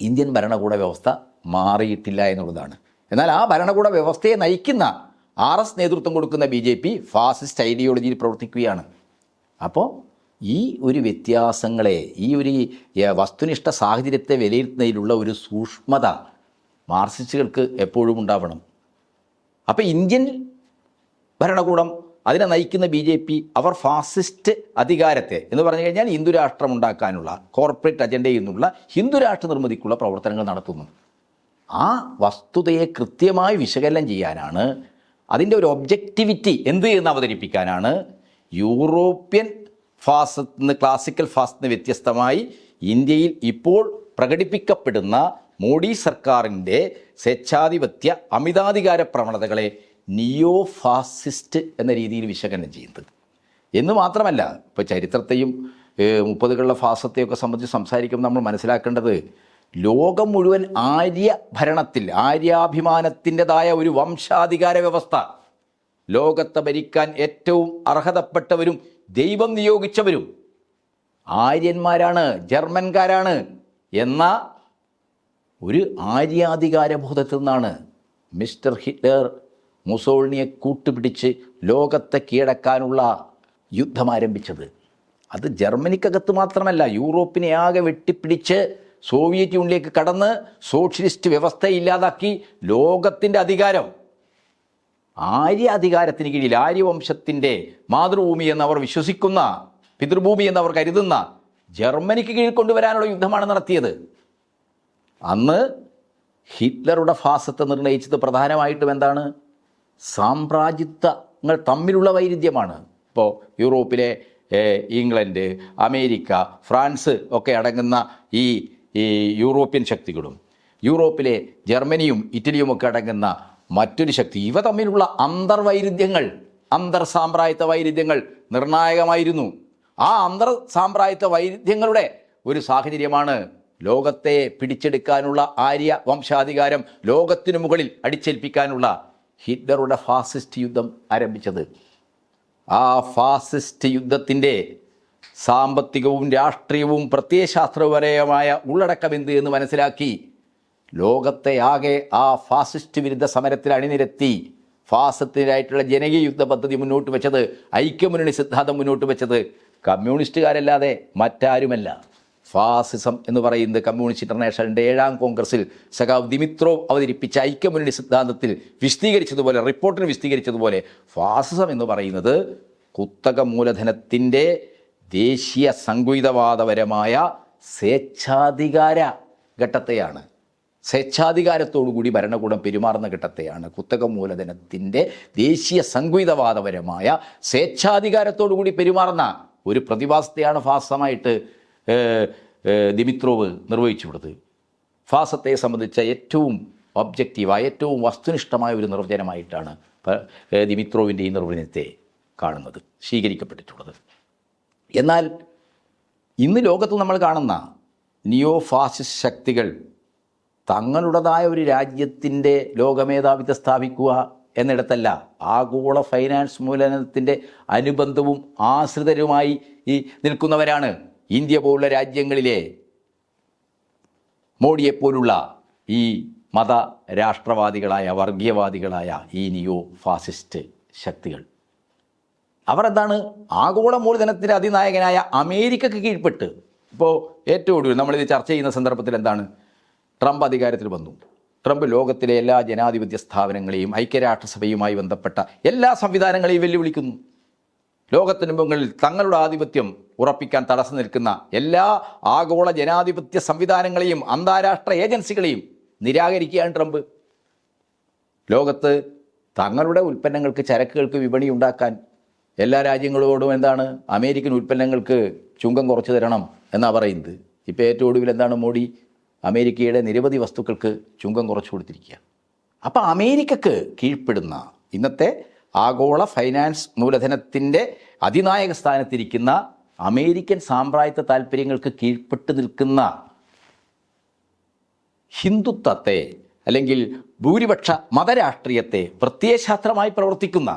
ഇന്ത്യൻ ഭരണകൂട വ്യവസ്ഥ മാറിയിട്ടില്ല എന്നുള്ളതാണ്. എന്നാൽ ആ ഭരണകൂട വ്യവസ്ഥയെ നയിക്കുന്ന RS നേതൃത്വം കൊടുക്കുന്ന BJP ഫാസിസ്റ്റ് ഐഡിയോളജിയിൽ പ്രവർത്തിക്കുകയാണ്. അപ്പോൾ ഈ ഒരു വ്യത്യാസങ്ങളെ, ഈ ഒരു വസ്തുനിഷ്ഠ സാഹചര്യത്തെ വിലയിരുത്തുന്നതിലുള്ള ഒരു സൂക്ഷ്മത മാർക്സിസ്റ്റുകൾക്ക് എപ്പോഴും ഉണ്ടാവണം. അപ്പോൾ ഇന്ത്യൻ ഭരണകൂടം, അതിനെ നയിക്കുന്ന BJP, അവർ ഫാസിസ്റ്റ് അധികാരത്തെ എന്ന് പറഞ്ഞു കഴിഞ്ഞാൽ ഹിന്ദു രാഷ്ട്രം ഉണ്ടാക്കാനുള്ള കോർപ്പറേറ്റ് അജണ്ടയിൽ നിന്നുള്ള ഹിന്ദു രാഷ്ട്ര നിർമ്മിതിക്കുള്ള പ്രവർത്തനങ്ങൾ നടത്തുന്നു. ആ വസ്തുതയെ കൃത്യമായി വിശകലനം ചെയ്യാനാണ്, അതിൻ്റെ ഒരു ഒബ്ജക്റ്റിവിറ്റി എന്ത് എന്ന് അവതരിപ്പിക്കാനാണ് യൂറോപ്യൻ ഫാസിസ്റ്റ്, ക്ലാസിക്കൽ ഫാസിസ്റ്റിന് വ്യത്യസ്തമായി ഇന്ത്യയിൽ ഇപ്പോൾ പ്രകടിപ്പിക്കപ്പെടുന്ന മോഡി സർക്കാരിൻ്റെ സ്വേച്ഛാധിപത്യ അമിതാധികാര പ്രവണതകളെ നിയോ ഫാസിസ്റ്റ് എന്ന രീതിയിൽ വിശകലനം ചെയ്യുന്നത്. എന്ന് മാത്രമല്ല, ഇപ്പോൾ ചരിത്രത്തെയും 30കളിലെ ഫാസത്തെയൊക്കെ സംബന്ധിച്ച് സംസാരിക്കുമ്പോൾ നമ്മൾ മനസ്സിലാക്കേണ്ടത്, ലോകം മുഴുവൻ ഭരണത്തിൽ ആര്യാഭിമാനത്തിൻ്റെതായ ഒരു വംശാധികാര വ്യവസ്ഥ, ലോകത്തെ ഭരിക്കാൻ ഏറ്റവും അർഹതപ്പെട്ടവരും ദൈവം നിയോഗിച്ചവരും ആര്യന്മാരാണ്, ജർമ്മൻകാരാണ് എന്ന ഒരു ആര്യാധികാര ബോധത്തിൽ നിന്നാണ് മിസ്റ്റർ ഹിറ്റ്ലർ മുസോളിനിയെ കൂട്ടുപിടിച്ച് ലോകത്തെ കീഴടക്കാനുള്ള യുദ്ധം ആരംഭിച്ചത്. അത് ജർമ്മനിക്കകത്ത് മാത്രമല്ല, യൂറോപ്പിനെ ആകെ വെട്ടിപ്പിടിച്ച് സോവിയറ്റ് യൂണിയനിലേക്ക് കടന്ന് സോഷ്യലിസ്റ്റ് വ്യവസ്ഥ ഇല്ലാതാക്കി ലോകത്തിൻ്റെ അധികാരം അധികാരത്തിന് കീഴിൽ, ആര്യവംശത്തിൻ്റെ മാതൃഭൂമി എന്നവർ വിശ്വസിക്കുന്ന, പിതൃഭൂമി എന്നവർ കരുതുന്ന ജർമ്മനിക്ക് കീഴിൽ കൊണ്ടുവരാനുള്ള യുദ്ധമാണ് നടത്തിയത്. അന്ന് ഹിറ്റ്ലറുടെ ഫാസത്തെ നിർണയിച്ചത് പ്രധാനമായിട്ടും എന്താണ്, സാമ്രാജ്യത്വങ്ങൾ തമ്മിലുള്ള വൈരുദ്ധ്യമാണ്. ഇപ്പോൾ യൂറോപ്പിലെ ഇംഗ്ലണ്ട്, അമേരിക്ക, ഫ്രാൻസ് ഒക്കെ അടങ്ങുന്ന ഈ യൂറോപ്യൻ ശക്തികളും യൂറോപ്പിലെ ജർമ്മനിയും ഇറ്റലിയും ഒക്കെ അടങ്ങുന്ന മറ്റൊരു ശക്തി, ഇവ തമ്മിലുള്ള അന്തർവൈരുദ്ധ്യങ്ങൾ, സാമ്രാജ്യത്വ വൈരുദ്ധ്യങ്ങൾ നിർണായകമായിരുന്നു. ആ സാമ്രാജ്യത്വ വൈരുദ്ധ്യങ്ങളുടെ ഒരു സാഹചര്യമാണ് ലോകത്തെ പിടിച്ചെടുക്കാനുള്ള ആര്യ വംശാധികാരം ലോകത്തിനു മുകളിൽ അടിച്ചേൽപ്പിക്കാനുള്ള ഹിറ്റ്ലറുടെ ഫാസിസ്റ്റ് യുദ്ധം ആരംഭിച്ചത്. ആ ഫാസിസ്റ്റ് യുദ്ധത്തിൻ്റെ സാമ്പത്തികവും രാഷ്ട്രീയവും പ്രത്യയശാസ്ത്രപരമായ ഉള്ളടക്കം എന്ത് എന്ന് മനസ്സിലാക്കി ലോകത്തെ ആകെ ആ ഫാസിസ്റ്റ് വിരുദ്ധ സമരത്തിൽ അണിനിരത്തി ഫാസത്തിനായിട്ടുള്ള ജനകീയ യുദ്ധ പദ്ധതി മുന്നോട്ട് വെച്ചത്, ഐക്യമുന്നണി സിദ്ധാന്തം മുന്നോട്ട് വെച്ചത് കമ്മ്യൂണിസ്റ്റുകാരല്ലാതെ മറ്റാരുമല്ല. ഫാസിസം എന്ന് പറയുന്നത് കമ്മ്യൂണിസ്റ്റ് ഇൻ്റർനാഷണലിൻ്റെ 7ാം കോൺഗ്രസിൽ സഖാവ് ദിമിത്രോവ് അവതരിപ്പിച്ച ഐക്യമുന്നണി സിദ്ധാന്തത്തിൽ വിശദീകരിച്ചതുപോലെ, റിപ്പോർട്ടിൽ വിശദീകരിച്ചതുപോലെ, ഫാസിസം എന്ന് പറയുന്നത് കുത്തക മൂലധനത്തിൻ്റെ ദേശീയ സംഘടിതവാദപരമായ സ്വേച്ഛാധികാര ഘട്ടത്തെയാണ്. സ്വേച്ഛാധികാരത്തോടുകൂടി ഭരണകൂടം പെരുമാറുന്ന ഘട്ടത്തെയാണ് കുത്തക മൂലധനത്തിൻ്റെ ദേശീയ സംഘടിതവാദപരമായ സ്വേച്ഛാധികാരത്തോടുകൂടി പെരുമാറുന്ന ഒരു പ്രതിഭാസത്തെയാണ് ഫാസമായിട്ട് ദിമിത്രോവ് നിർവഹിച്ചു കൊടുത്തത്. ഫാസത്തെ സംബന്ധിച്ച ഏറ്റവും ഒബ്ജക്റ്റീവായ, ഏറ്റവും വസ്തുനിഷ്ഠമായ ഒരു നിർവചനമായിട്ടാണ് ദിമിത്രോവിൻ്റെ ഈ നിർവചനത്തെ കാണുന്നത്, സ്വീകരിക്കപ്പെട്ടിട്ടുള്ളത്. എന്നാൽ ഇന്ന് ലോകത്ത് നമ്മൾ കാണുന്ന നിയോ ഫാസിസ്റ്റ് ശക്തികൾ തങ്ങളുടേതായ ഒരു രാജ്യത്തിൻ്റെ ലോകമേധാവിത്വം സ്ഥാപിക്കുക എന്നിടത്തല്ല, ആഗോള ഫൈനാൻസ് മൂലധനത്തിൻ്റെ അനുബന്ധവും ആശ്രിതരുമായി നിൽക്കുന്നവരാണ്. ഇന്ത്യ പോലുള്ള രാജ്യങ്ങളിലെ മോഡിയെപ്പോലുള്ള ഈ മത രാഷ്ട്രവാദികളായ, വർഗീയവാദികളായ ഈ നിയോ ഫാസിസ്റ്റ് ശക്തികൾ. അവർ എന്താണ്, ആഗോള മൂലധനത്തിൻ്റെ അതിനായകനായ അമേരിക്കക്ക് കീഴ്പ്പെട്ട്, ഇപ്പോൾ ഏറ്റവും ഒടുവിൽ നമ്മളിത് ചർച്ച ചെയ്യുന്ന സന്ദർഭത്തിൽ എന്താണ്, ട്രംപ് അധികാരത്തിൽ വന്നു. ട്രംപ് ലോകത്തിലെ എല്ലാ ജനാധിപത്യ സ്ഥാപനങ്ങളെയും ഐക്യരാഷ്ട്രസഭയുമായി ബന്ധപ്പെട്ട എല്ലാ സംവിധാനങ്ങളെയും വെല്ലുവിളിക്കുന്നു. ലോകത്തിന് മുകളിൽ തങ്ങളുടെ ആധിപത്യം ഉറപ്പിക്കാൻ തടസ്സം നിൽക്കുന്ന എല്ലാ ആഗോള ജനാധിപത്യ സംവിധാനങ്ങളെയും അന്താരാഷ്ട്ര ഏജൻസികളെയും നിരാകരിക്കുകയാണ് ട്രംപ്. ലോകത്ത് തങ്ങളുടെ ഉൽപ്പന്നങ്ങൾക്ക്, ചരക്കുകൾക്ക് വിപണി ഉണ്ടാക്കാൻ എല്ലാ രാജ്യങ്ങളോടും എന്താണ്, അമേരിക്കൻ ഉൽപ്പന്നങ്ങൾക്ക് ചുങ്കം കുറച്ച് തരണം എന്നാണ് പറയുന്നത്. ഇപ്പോൾ ഏറ്റവും ഒടുവിൽ എന്താണ്, മോഡി അമേരിക്കയുടെ നിരവധി വസ്തുക്കൾക്ക് ചുങ്കം കുറച്ച് കൊടുത്തിരിക്കുക. അപ്പോൾ അമേരിക്കക്ക് കീഴ്പ്പെടുന്ന ഇന്നത്തെ ആഗോള ഫൈനാൻസ് മൂലധനത്തിൻ്റെ അതിനായക സ്ഥാനത്തിരിക്കുന്ന അമേരിക്കൻ സാമ്രാജ്യത്വ താല്പര്യങ്ങൾക്ക് കീഴ്പ്പെട്ട് നിൽക്കുന്ന ഹിന്ദുത്വത്തെ അല്ലെങ്കിൽ ഭൂരിപക്ഷ മതരാഷ്ട്രീയത്തെ പ്രത്യയശാസ്ത്രമായി പ്രവർത്തിക്കുന്ന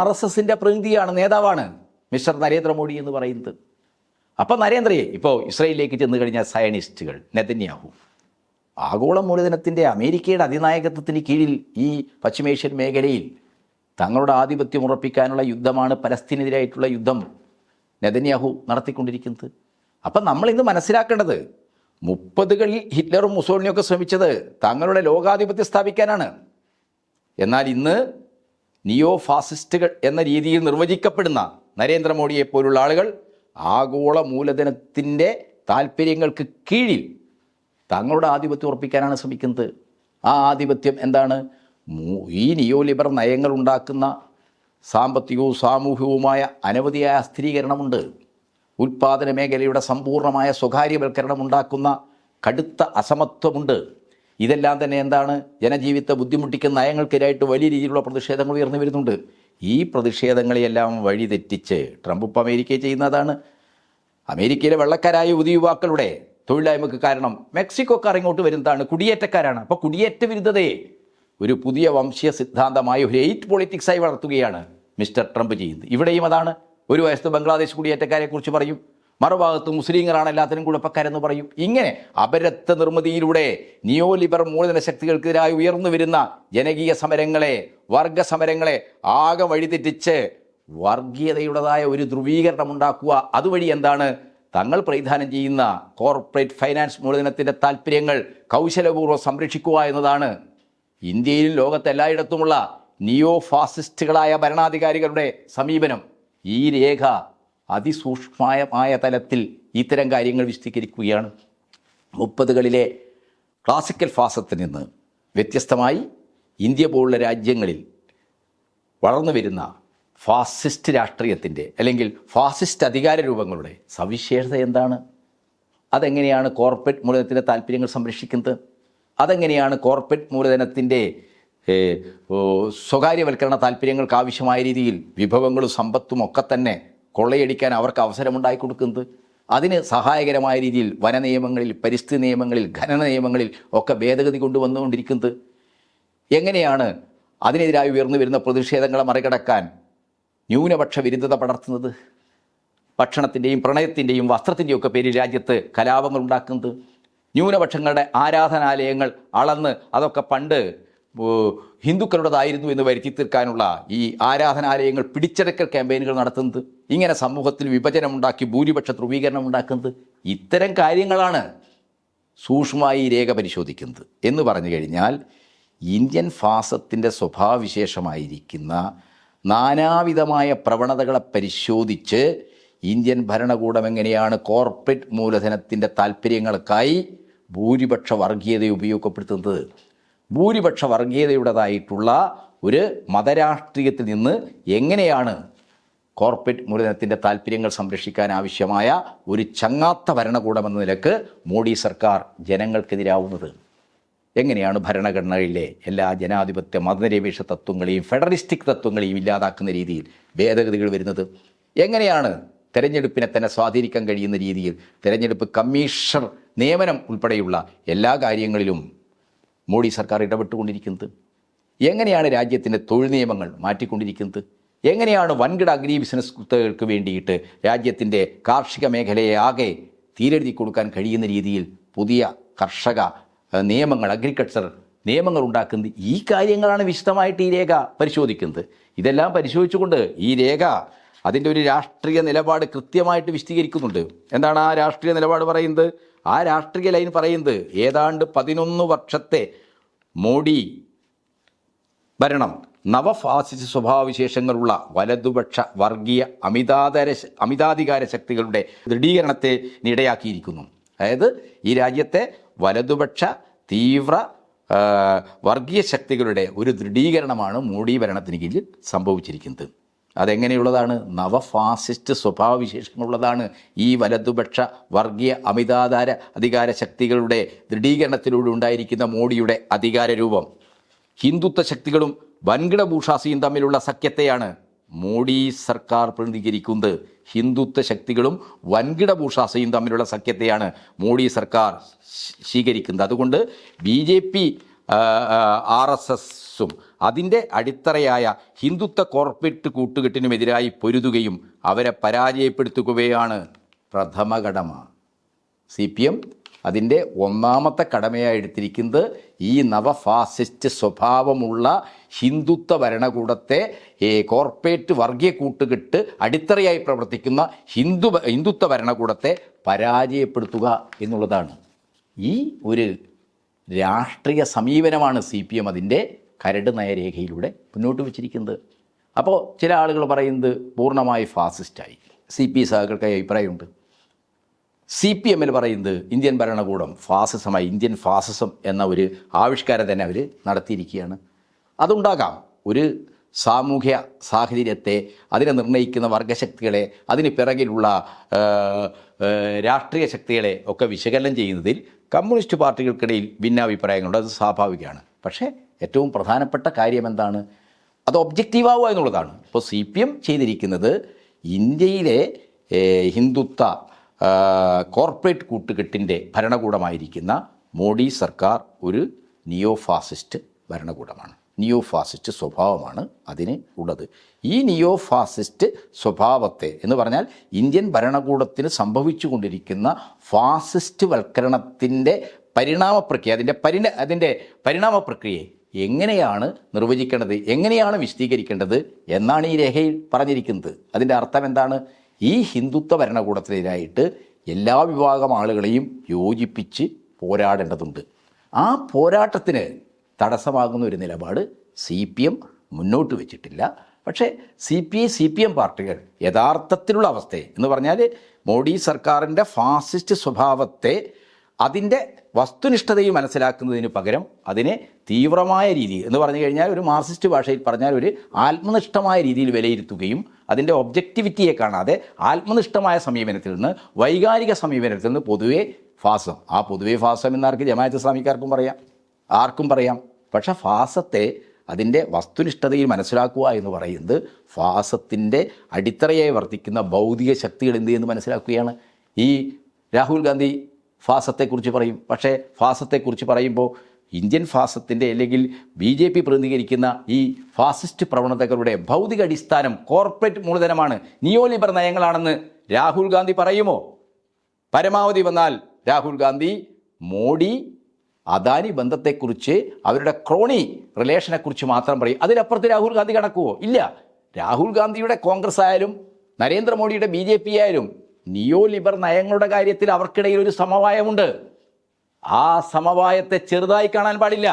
RSSൻ്റെ പ്രതിനിധിയാണ്, നേതാവാണ് മിസ്റ്റർ നരേന്ദ്രമോദി എന്ന് പറയുന്നത്. അപ്പോൾ നരേന്ദ്രയെ ഇപ്പോൾ ഇസ്രായേലിലേക്ക് ചെന്ന് കഴിഞ്ഞ സയനിസ്റ്റുകൾ, നെതന്യാഹു, ആഗോള മൂലധനത്തിൻ്റെ അമേരിക്കയുടെ അതിനായകത്വത്തിന് കീഴിൽ ഈ പശ്ചിമേഷ്യൻ മേഖലയിൽ തങ്ങളുടെ ആധിപത്യം ഉറപ്പിക്കാനുള്ള യുദ്ധമാണ്, പലസ്തീനെതിരായിട്ടുള്ള യുദ്ധം നെതന്യാഹു നടത്തിക്കൊണ്ടിരിക്കുന്നത്. അപ്പം നമ്മളിന്ന് മനസ്സിലാക്കേണ്ടത് 30കളിൽ ഹിറ്റ്ലറും മുസോളിനിയൊക്കെ ശ്രമിച്ചത് തങ്ങളുടെ ലോകാധിപത്യം സ്ഥാപിക്കാനാണ്. എന്നാൽ ഇന്ന് നിയോ ഫാസിസ്റ്റുകൾ എന്ന രീതിയിൽ നിർവചിക്കപ്പെടുന്ന നരേന്ദ്രമോദിയെപ്പോലുള്ള ആളുകൾ ആഗോള മൂലധനത്തിൻ്റെ താല്പര്യങ്ങൾക്ക് കീഴിൽ തങ്ങളുടെ ആധിപത്യം ഉറപ്പിക്കാനാണ് ശ്രമിക്കുന്നത്. ആ ആധിപത്യം എന്താണ്? ഈ നിയോ ലിബർ നയങ്ങൾ ഉണ്ടാക്കുന്ന സാമ്പത്തികവും സാമൂഹികവുമായ അനവധിയായ അസ്ഥിരീകരണമുണ്ട്. ഉൽപ്പാദന മേഖലയുടെ സമ്പൂർണ്ണമായ സ്വകാര്യവൽക്കരണം ഉണ്ടാക്കുന്ന കടുത്ത അസമത്വമുണ്ട്. ഇതെല്ലാം തന്നെ എന്താണ്, ജനജീവിതത്തെ ബുദ്ധിമുട്ടിക്കുന്ന നയങ്ങൾക്കെതിരായിട്ട് വലിയ രീതിയിലുള്ള പ്രതിഷേധങ്ങൾ ഉയർന്നു വരുന്നുണ്ട്. ഈ പ്രതിഷേധങ്ങളെയെല്ലാം വഴിതെറ്റിച്ച് ട്രംപ് ഇപ്പോൾ അമേരിക്കയിൽ ചെയ്യുന്നതാണ്. അമേരിക്കയിലെ വെള്ളക്കാരായ യുവതിയുവാക്കളുടെ തൊഴിലില്ലായ്മയ്ക്ക് കാരണം മെക്സിക്കോക്കാർ ഇങ്ങോട്ട് വരുന്നതാണ്, കുടിയേറ്റക്കാരാണ്. അപ്പോൾ കുടിയേറ്റ വിരുദ്ധതയെ ഒരു പുതിയ വംശീയ സിദ്ധാന്തമായി, ഒരു ഹെയ്റ്റ് പൊളിറ്റിക്സായി വളർത്തുകയാണ് മിസ്റ്റർ ട്രംപ് ചെയ്യുന്നത്. ഇവിടെയും അതാണ്. ഒരു വശത്ത് ബംഗ്ലാദേശ് കുടിയേറ്റക്കാരെ കുറിച്ച് പറയും, മറുഭാഗത്ത് മുസ്ലിങ്ങളാണ് എല്ലാത്തിനും കുഴപ്പക്കാരെന്ന് പറയും. ഇങ്ങനെ അപരത്വ നിർമ്മിതിയിലൂടെ നിയോ ലിബർ മൂലധന ശക്തികൾക്കെതിരായി ഉയർന്നു വരുന്ന ജനകീയ സമരങ്ങളെ, വർഗ സമരങ്ങളെ ആകെ വഴിതെറ്റിച്ച് വർഗീയതയുടേതായ ഒരു ധ്രുവീകരണം ഉണ്ടാക്കുക. അതുവഴി എന്താണ്, തങ്ങൾ പ്രതിദാനം ചെയ്യുന്ന കോർപ്പറേറ്റ് ഫൈനാൻസ് മൂലധനത്തിൻ്റെ താല്പര്യങ്ങൾ കൗശലപൂർവ്വം സംരക്ഷിക്കുക എന്നതാണ് ഇന്ത്യയിലും ലോകത്തെല്ലായിടത്തുമുള്ള നിയോ ഫാസിസ്റ്റുകളായ ഭരണാധികാരികളുടെ സമീപനം. ഈ രേഖ അതിസൂക്ഷ്മമായ തലത്തിൽ ഇത്തരം കാര്യങ്ങൾ വിശദീകരിക്കുകയാണ്. 30കളിലെ ക്ലാസിക്കൽ ഫാസത്തിൽ നിന്ന് വ്യത്യസ്തമായി ഇന്ത്യ പോലുള്ള രാജ്യങ്ങളിൽ വളർന്നു വരുന്ന ഫാസിസ്റ്റ് രാഷ്ട്രീയത്തിൻ്റെ അല്ലെങ്കിൽ ഫാസിസ്റ്റ് അധികാര രൂപങ്ങളുടെ സവിശേഷത എന്താണ്? അതെങ്ങനെയാണ് കോർപ്പറേറ്റ് മൂലധനത്തിൻ്റെ താല്പര്യങ്ങൾ സംരക്ഷിക്കുന്നത്? അതെങ്ങനെയാണ് കോർപ്പറേറ്റ് മൂലധനത്തിൻ്റെ സ്വകാര്യവൽക്കരണ താല്പര്യങ്ങൾക്ക് ആവശ്യമായ രീതിയിൽ വിഭവങ്ങളും സമ്പത്തും ഒക്കെ തന്നെ കൊള്ളയടിക്കാൻ അവർക്ക് അവസരമുണ്ടാക്കി കൊടുക്കുന്നത്? അതിന് സഹായകരമായ രീതിയിൽ വന നിയമങ്ങളിൽ, പരിസ്ഥിതി നിയമങ്ങളിൽ, ഖനന നിയമങ്ങളിൽ ഒക്കെ ഭേദഗതി കൊണ്ടുവന്നുകൊണ്ടിരിക്കുന്നത്? എങ്ങനെയാണ് അതിനെതിരായി ഉയർന്നു വരുന്ന പ്രതിഷേധങ്ങളെ മറികടക്കാൻ ന്യൂനപക്ഷ വിരുദ്ധത പടർത്തുന്നത്? ഭക്ഷണത്തിൻ്റെയും പ്രണയത്തിൻ്റെയും വസ്ത്രത്തിൻ്റെയും ഒക്കെ പേരിൽ രാജ്യത്ത് കലാപങ്ങൾ ഉണ്ടാക്കുന്നത്? ന്യൂനപക്ഷങ്ങളുടെ ആരാധനാലയങ്ങൾ അളന്ന് അതൊക്കെ പണ്ട് ഹിന്ദുക്കളുടേതായിരുന്നു എന്ന് വരുത്തി തീർക്കാനുള്ള ഈ ആരാധനാലയങ്ങൾ പിടിച്ചെടുക്കൽ ക്യാമ്പയിനുകൾ നടത്തുന്നത്? ഇങ്ങനെ സമൂഹത്തിൽ വിഭജനമുണ്ടാക്കി ഭൂരിപക്ഷ ധ്രുവീകരണം ഉണ്ടാക്കുന്നത്? ഇത്തരം കാര്യങ്ങളാണ് സൂക്ഷ്മമായി രേഖ പരിശോധിക്കുന്നത്. എന്ന് പറഞ്ഞു കഴിഞ്ഞാൽ ഇന്ത്യൻ ഫാസത്തിൻ്റെ സ്വഭാവവിശേഷമായിരിക്കുന്ന നാനാവിധമായ പ്രവണതകളെ പരിശോധിച്ച് ഇന്ത്യൻ ഭരണകൂടം എങ്ങനെയാണ് കോർപ്പറേറ്റ് മൂലധനത്തിൻ്റെ താല്പര്യങ്ങൾക്കായി ഭൂരിപക്ഷ വർഗീയതയെ ഉപയോഗപ്പെടുത്തുന്നത്, ഭൂരിപക്ഷ വർഗീയതയുടേതായിട്ടുള്ള ഒരു മതരാഷ്ട്രീയത്തിൽ നിന്ന് എങ്ങനെയാണ് കോർപ്പറേറ്റ് മൂലധനത്തിൻ്റെ താല്പര്യങ്ങൾ സംരക്ഷിക്കാൻ ആവശ്യമായ ഒരു ചങ്ങാത്ത ഭരണകൂടമെന്ന നിലക്ക് മോഡി സർക്കാർ ജനങ്ങൾക്കെതിരാവുന്നത്? എങ്ങനെയാണ് ഭരണഘടനയിലെ എല്ലാ ജനാധിപത്യ മതനിരപേക്ഷ തത്വങ്ങളെയും ഫെഡറലിസ്റ്റിക് തത്വങ്ങളെയും ഇല്ലാതാക്കുന്ന രീതിയിൽ ഭേദഗതികൾ വരുന്നത്? എങ്ങനെയാണ് തെരഞ്ഞെടുപ്പിനെ തന്നെ സ്വാധീനിക്കാൻ കഴിയുന്ന രീതിയിൽ തെരഞ്ഞെടുപ്പ് കമ്മീഷണർ നിയമനം ഉൾപ്പെടെയുള്ള എല്ലാ കാര്യങ്ങളിലും മോഡി സർക്കാർ ഇടപെട്ടുകൊണ്ടിരിക്കുന്നത്? എങ്ങനെയാണ് രാജ്യത്തിൻ്റെ തൊഴിൽ നിയമങ്ങൾ മാറ്റിക്കൊണ്ടിരിക്കുന്നത്? എങ്ങനെയാണ് വൻകിട അഗ്രി ബിസിനസ് കുത്തകൾക്ക് വേണ്ടിയിട്ട് രാജ്യത്തിൻ്റെ കാർഷിക മേഖലയെ ആകെ തീരെഴുതി കൊടുക്കാൻ കഴിയുന്ന രീതിയിൽ പുതിയ കർഷക നിയമങ്ങൾ, അഗ്രികൾച്ചർ നിയമങ്ങൾ ഉണ്ടാക്കുന്നത്? ഈ കാര്യങ്ങളാണ് വിശദമായിട്ട് ഈ രേഖ പരിശോധിക്കുന്നത്. ഇതെല്ലാം പരിശോധിച്ചുകൊണ്ട് ഈ രേഖ അതിൻ്റെ ഒരു രാഷ്ട്രീയ നിലപാട് കൃത്യമായിട്ട് വിശദീകരിക്കുന്നുണ്ട്. എന്താണ് ആ രാഷ്ട്രീയ നിലപാട് പറയുന്നത്? ആ രാഷ്ട്രീയ ലൈൻ പറയുന്നത് ഏതാണ്ട് 11 വർഷത്തെ മോഡി ഭരണം നവഫാസിസ്റ്റ് സ്വഭാവവിശേഷങ്ങളുള്ള വലതുപക്ഷ വർഗീയ അമിതാധികാര ശക്തികളുടെ ദൃഢീകരണത്തെ ഇടയാക്കിയിരിക്കുന്നു. അതായത് ഈ രാജ്യത്തെ വലതുപക്ഷ തീവ്ര വർഗീയ ശക്തികളുടെ ഒരു ദൃഢീകരണമാണ് മോഡി ഭരണത്തിന് കീഴിൽ സംഭവിച്ചിരിക്കുന്നത്. അതെങ്ങനെയുള്ളതാണ്? നവഫാസിസ്റ്റ് സ്വഭാവവിശേഷങ്ങളുള്ളതാണ് ഈ വലതുപക്ഷ വർഗീയ അധികാര ശക്തികളുടെ ദൃഢീകരണത്തിലൂടെ ഉണ്ടായിരിക്കുന്ന മോഡിയുടെ അധികാര രൂപം. ഹിന്ദുത്വ ശക്തികളും വൻകിട ഭൂഷാസിയും തമ്മിലുള്ള സഖ്യത്തെയാണ് മോഡി സർക്കാർ പ്രതിനിധീകരിക്കുന്നത്. ഹിന്ദുത്വ ശക്തികളും വൻകിട ഭൂഷാസിയും തമ്മിലുള്ള സഖ്യത്തെയാണ് മോഡി സർക്കാർ സ്വീകരിക്കുന്നത്. അതുകൊണ്ട് BJP RSSും അതിൻ്റെ അടിത്തറയായ ഹിന്ദുത്വ കോർപ്പറേറ്റ് കൂട്ടുകെട്ടിനുമെതിരായി പൊരുതുകയും അവരെ പരാജയപ്പെടുത്തുകയാണ് പ്രഥമ കടമ. CPM അതിൻ്റെ ഒന്നാമത്തെ കടമയായി എടുത്തിരിക്കുന്നത് ഈ നവഫാസിസ്റ്റ് സ്വഭാവമുള്ള ഹിന്ദുത്വ ഭരണകൂടത്തെ കോർപ്പറേറ്റ് വർഗീയ കൂട്ടുകെട്ട് അടിത്തറയായി പ്രവർത്തിക്കുന്ന ഹിന്ദുത്വ ഭരണകൂടത്തെ പരാജയപ്പെടുത്തുക എന്നുള്ളതാണ്. ഈ ഒരു രാഷ്ട്രീയ സമീപനമാണ് CPM അതിൻ്റെ കരട് നയരേഖയിലൂടെ മുന്നോട്ട് വച്ചിരിക്കുന്നത്. അപ്പോൾ ചില ആളുകൾ പറയുന്നത് പൂർണ്ണമായി ഫാസിസ്റ്റായി. CP സഹകൾക്കായി അഭിപ്രായമുണ്ട്. CPMൽ പറയുന്നത് ഇന്ത്യൻ ഭരണകൂടം ഫാസിസമായി, ഇന്ത്യൻ ഫാസിസം എന്ന ഒരു ആവിഷ്കാരം തന്നെ അവർ നടത്തിയിരിക്കുകയാണ്. അതുണ്ടാകാം. ഒരു സാമൂഹ്യ സാഹചര്യത്തെ, അതിനെ നിർണ്ണയിക്കുന്ന വർഗശക്തികളെ, അതിന് പിറകിലുള്ള രാഷ്ട്രീയ ശക്തികളെ ഒക്കെ വിശകലനം ചെയ്യുന്നതിൽ കമ്മ്യൂണിസ്റ്റ് പാർട്ടികൾക്കിടയിൽ ഭിന്നാഭിപ്രായങ്ങളുണ്ട്. അത് സ്വാഭാവികമാണ്. പക്ഷേ ഏറ്റവും പ്രധാനപ്പെട്ട കാര്യം എന്താണ്? അത് ഒബ്ജക്റ്റീവാവുക എന്നുള്ളതാണ്. ഇപ്പോൾ CPM ചെയ്തിരിക്കുന്നത് ഇന്ത്യയിലെ ഹിന്ദുത്വ കോർപ്പറേറ്റ് കൂട്ടുകെട്ടിൻ്റെ ഭരണകൂടമായിരിക്കുന്ന മോഡി സർക്കാർ ഒരു നിയോ ഫാസിസ്റ്റ് ഭരണകൂടമാണ്. നിയോ ഫാസിസ്റ്റ് സ്വഭാവമാണ് അതിന് ഉള്ളത്. ഈ നിയോ ഫാസിസ്റ്റ് സ്വഭാവത്തെ എന്ന് പറഞ്ഞാൽ ഇന്ത്യൻ ഭരണകൂടത്തിന് സംഭവിച്ചു കൊണ്ടിരിക്കുന്ന ഫാസിസ്റ്റ് വൽക്കരണത്തിൻ്റെ അതിൻ്റെ പരിണാമ പ്രക്രിയയെ എങ്ങനെയാണ് നിർവചിക്കേണ്ടത്, എങ്ങനെയാണ് വിശദീകരിക്കേണ്ടത് എന്നാണ് ഈ രേഖയിൽ പറഞ്ഞിരിക്കുന്നത്. അതിൻ്റെ അർത്ഥം എന്താണ്? ഈ ഹിന്ദുത്വ ഭരണകൂടത്തിനെതിരായിട്ട് എല്ലാ വിഭാഗം ആളുകളെയും യോജിപ്പിച്ച് പോരാടേണ്ടതുണ്ട്. ആ പോരാട്ടത്തിന് തടസ്സമാകുന്ന ഒരു നിലപാട് CPM മുന്നോട്ട് വെച്ചിട്ടില്ല. പക്ഷേ CPM പാർട്ടികൾ യഥാർത്ഥത്തിലുള്ള അവസ്ഥയെ എന്ന് പറഞ്ഞാൽ മോഡി സർക്കാരിൻ്റെ ഫാസിസ്റ്റ് സ്വഭാവത്തെ അതിൻ്റെ വസ്തുനിഷ്ഠതയും മനസ്സിലാക്കുന്നതിന് പകരം അതിനെ തീവ്രമായ രീതിയിൽ എന്ന് പറഞ്ഞു കഴിഞ്ഞാൽ ഒരു മാർക്സിസ്റ്റ് ഭാഷയിൽ പറഞ്ഞാൽ ഒരു ആത്മനിഷ്ഠമായ രീതിയിൽ വിലയിരുത്തുകയും അതിൻ്റെ ഒബ്ജക്റ്റിവിറ്റിയെ കാണാതെ ആത്മനിഷ്ഠമായ സമീപനത്തിൽ നിന്ന് വൈകാരിക സമീപനത്തിൽ നിന്ന് പൊതുവെ ഫാസം, ആ പൊതുവെ ഫാസം എന്നാർക്ക് ജമാഅത്ത് ഇസ്ലാമിക്കാർക്കും പറയാം, ആർക്കും പറയാം. പക്ഷേ ഫാസത്തെ അതിൻ്റെ വസ്തുനിഷ്ഠതയിൽ മനസ്സിലാക്കുക എന്ന് പറയുന്നത് ഫാസത്തിൻ്റെ അടിത്തറയായി വർത്തിക്കുന്ന ഭൗതിക ശക്തികൾ എന്ത് എന്ന് മനസ്സിലാക്കുകയാണ്. ഈ രാഹുൽ ഗാന്ധി ഫാസത്തെക്കുറിച്ച് പറയും. പക്ഷേ ഫാസത്തെക്കുറിച്ച് പറയുമ്പോൾ ഇന്ത്യൻ ഫാസത്തിൻ്റെ അല്ലെങ്കിൽ BJP പ്രതിനിധീകരിക്കുന്ന ഈ ഫാസിസ്റ്റ് പ്രവണതകളുടെ ഭൗതിക അടിസ്ഥാനം കോർപ്പറേറ്റ് മൂലധനമാണ്, നിയോ ലിബർ നയങ്ങളാണെന്ന് രാഹുൽ ഗാന്ധി പറയുമോ? പരമാവധി വന്നാൽ രാഹുൽ ഗാന്ധി മോഡി അദാനി ബന്ധത്തെക്കുറിച്ച്, അവരുടെ ക്രോണി റിലേഷനെക്കുറിച്ച് മാത്രം പറയും. അതിലപ്പുറത്ത് രാഹുൽ ഗാന്ധി കടക്കുമോ? ഇല്ല. രാഹുൽ ഗാന്ധിയുടെ കോൺഗ്രസ് ആയാലും നരേന്ദ്രമോദിയുടെ BJP ആയാലും നിയോ ലിബർ നയങ്ങളുടെ കാര്യത്തിൽ അവർക്കിടയിൽ ഒരു സമവായമുണ്ട്. ആ സമവായത്തെ ചെറുതായി കാണാൻ പാടില്ല.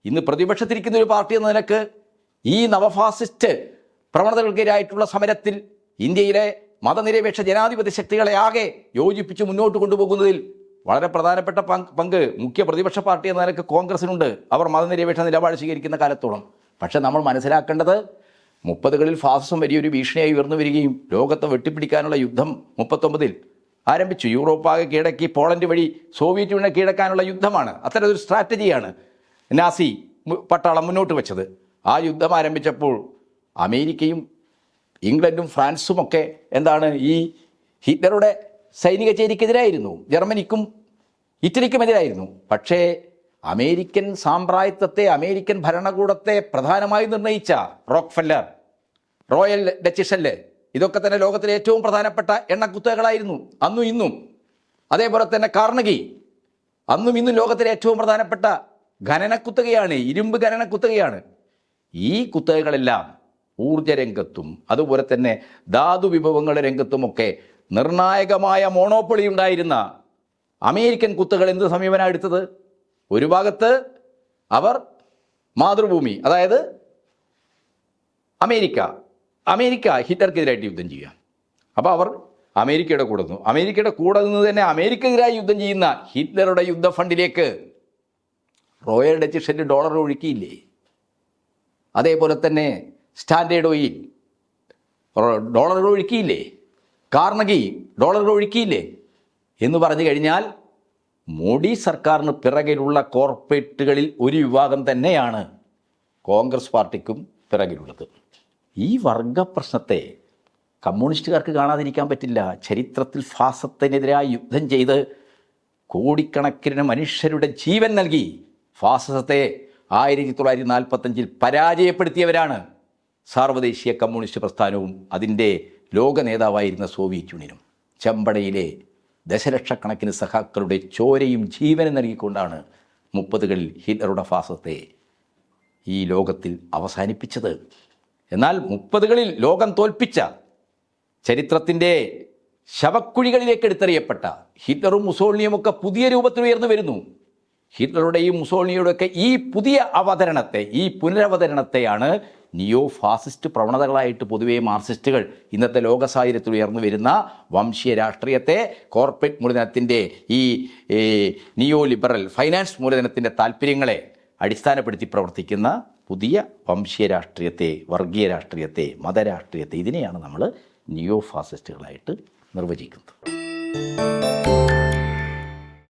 ഇന്ന് പ്രതിപക്ഷത്തിരിക്കുന്ന ഒരു പാർട്ടി എന്ന നിലക്ക് ഈ നവഫാസിസ്റ്റ് പ്രവണതകൾക്കെതിരായിട്ടുള്ള സമരത്തിൽ ഇന്ത്യയിലെ മതനിരപേക്ഷ ജനാധിപത്യ ശക്തികളെ ആകെ യോജിപ്പിച്ച് മുന്നോട്ട് കൊണ്ടുപോകുന്നതിൽ വളരെ പ്രധാനപ്പെട്ട പങ്ക് മുഖ്യ പ്രതിപക്ഷ പാർട്ടി എന്ന നിലക്ക് കോൺഗ്രസിനുണ്ട്, അവർ മതനിരപേക്ഷ നിലപാട് സ്വീകരിക്കുന്ന കാലത്തോളം. പക്ഷെ നമ്മൾ മനസ്സിലാക്കേണ്ടത് 30കളിൽ ഫാസിസം വലിയൊരു ഭീഷണിയായി ഉയർന്നു വരികയും ലോകത്തെ വെട്ടിപ്പിടിക്കാനുള്ള യുദ്ധം 39-ൽ ആരംഭിച്ചു. യൂറോപ്പാകെ കീഴടക്കി പോളണ്ട് വഴി സോവിയറ്റ് യൂണിയനെ കീഴടക്കാനുള്ള യുദ്ധമാണ്. അത്തരമൊരു സ്ട്രാറ്റജിയാണ് നാസി പട്ടാളം മുന്നോട്ട് വെച്ചത്. ആ യുദ്ധം ആരംഭിച്ചപ്പോൾ അമേരിക്കയും ഇംഗ്ലണ്ടും ഫ്രാൻസുമൊക്കെ എന്താണ് ഈ ഹിറ്റ്ലറുടെ സൈനിക ചേരിക്കെതിരായിരുന്നു, ജർമ്മനിക്കും ഇറ്റലിക്കും എതിരായിരുന്നു. പക്ഷേ അമേരിക്കൻ സാമ്രാജ്യത്വത്തെ, അമേരിക്കൻ ഭരണകൂടത്തെ പ്രധാനമായി നിർണയിച്ച റോക്ക്ഫെല്ലർ, റോയൽ ഡച്ച് ഷെല്ല്, ഇതൊക്കെ തന്നെ ലോകത്തിലെ ഏറ്റവും പ്രധാനപ്പെട്ട എണ്ണക്കുത്തകകളായിരുന്നു അന്നും ഇന്നും. അതേപോലെ തന്നെ കാർണഗി, അന്നും ഇന്നും ലോകത്തിലെ ഏറ്റവും പ്രധാനപ്പെട്ട ഖനനക്കുത്തകയാണ്, ഇരുമ്പ് ഖനനക്കുത്തകയാണ്. ഈ കുത്തകകളെല്ലാം ഊർജരംഗത്തും അതുപോലെ തന്നെ ധാതു വിഭവങ്ങളുടെ രംഗത്തുമൊക്കെ നിർണായകമായ മോണോപ്പൊളി ഉണ്ടായിരുന്ന അമേരിക്കൻ കുത്തകൾ എന്ത് സമീപനമാണ് എടുത്തത്? ഒരു ഭാഗത്ത് അവർ മാതൃഭൂമി, അതായത് അമേരിക്ക ഹിറ്റ്ലർക്കെതിരായിട്ട് യുദ്ധം ചെയ്യുക. അപ്പോൾ അവർ അമേരിക്കയുടെ കൂടെ നിന്നു. അമേരിക്കയുടെ കൂടെ നിന്ന് തന്നെ അമേരിക്കക്കെതിരായി യുദ്ധം ചെയ്യുന്ന ഹിറ്റ്ലറുടെ യുദ്ധ ഫണ്ടിലേക്ക് റോയൽ ഡച്ച് ഷെല്ല് ഡോളർ ഒഴുക്കിയില്ലേ? അതേപോലെ തന്നെ സ്റ്റാൻഡേർഡ് ഓയിൽ ഡോളർ ഒഴുക്കിയില്ലേ? കാർണഗി ഡോളർ ഒഴുക്കിയില്ലേ? എന്ന് പറഞ്ഞു കഴിഞ്ഞാൽ മോഡി സർക്കാരിന് പിറകിലുള്ള കോർപ്പറേറ്റുകളിൽ ഒരു വിഭാഗം തന്നെയാണ് കോൺഗ്രസ് പാർട്ടിക്കും പിറകിലുള്ളത്. ഈ വർഗ പ്രശ്നത്തെ കമ്മ്യൂണിസ്റ്റുകാർക്ക് കാണാതിരിക്കാൻ പറ്റില്ല. ചരിത്രത്തിൽ ഫാസത്തിനെതിരായി യുദ്ധം ചെയ്ത് കോടിക്കണക്കിന് മനുഷ്യരുടെ ജീവൻ നൽകി ഫാസിസത്തെ 1945-ൽ പരാജയപ്പെടുത്തിയവരാണ് സാർവദേശീയ കമ്മ്യൂണിസ്റ്റ് പ്രസ്ഥാനവും അതിൻ്റെ ലോക നേതാവായിരുന്ന സോവിയറ്റ് യൂണിയനും. ചെമ്പടയിലെ ദശലക്ഷക്കണക്കിന് സഖാക്കളുടെ ചോരയും ജീവനും നൽകിക്കൊണ്ടാണ് 30കളിൽ ഹിറ്റ്ലറുടെ ഫാസിസത്തെ ഈ ലോകത്തിൽ അവസാനിപ്പിച്ചത്. എന്നാൽ 30കളിൽ ലോകം തോൽപ്പിച്ച, ചരിത്രത്തിൻ്റെ ശവക്കുഴികളിലേക്ക് എടുത്തെറിയപ്പെട്ട ഹിറ്റ്ലറും മുസോളിനിയുമൊക്കെ പുതിയ രൂപത്തിൽ ഉയർന്നു വരുന്നു. ഹിറ്റ്ലറുടെയും മുസോളിനിയുടെയൊക്കെ ഈ പുതിയ അവതരണത്തെ, ഈ പുനരവതരണത്തെയാണ് നിയോ ഫാസിസ്റ്റ് പ്രവണതകളായിട്ട് പൊതുവെ മാർക്സിസ്റ്റുകൾ ഇന്നത്തെ ലോക സാഹചര്യത്തിൽ ഉയർന്നു വരുന്ന വംശീയ രാഷ്ട്രീയത്തെ, കോർപ്പറേറ്റ് മൂലധനത്തിൻ്റെ ഈ നിയോ ലിബറൽ ഫൈനാൻസ് മൂലധനത്തിൻ്റെ താല്പര്യങ്ങളെ അടിസ്ഥാനപ്പെടുത്തി പ്രവർത്തിക്കുന്ന പുതിയ വംശീയ രാഷ്ട്രീയത്തെ, വർഗീയ രാഷ്ട്രീയത്തെ, മതരാഷ്ട്രീയത്തെ, ഇതിനെയാണ് നമ്മൾ നിയോ ഫാസിസ്റ്റുകളായിട്ട് നിർവചിക്കുന്നത്.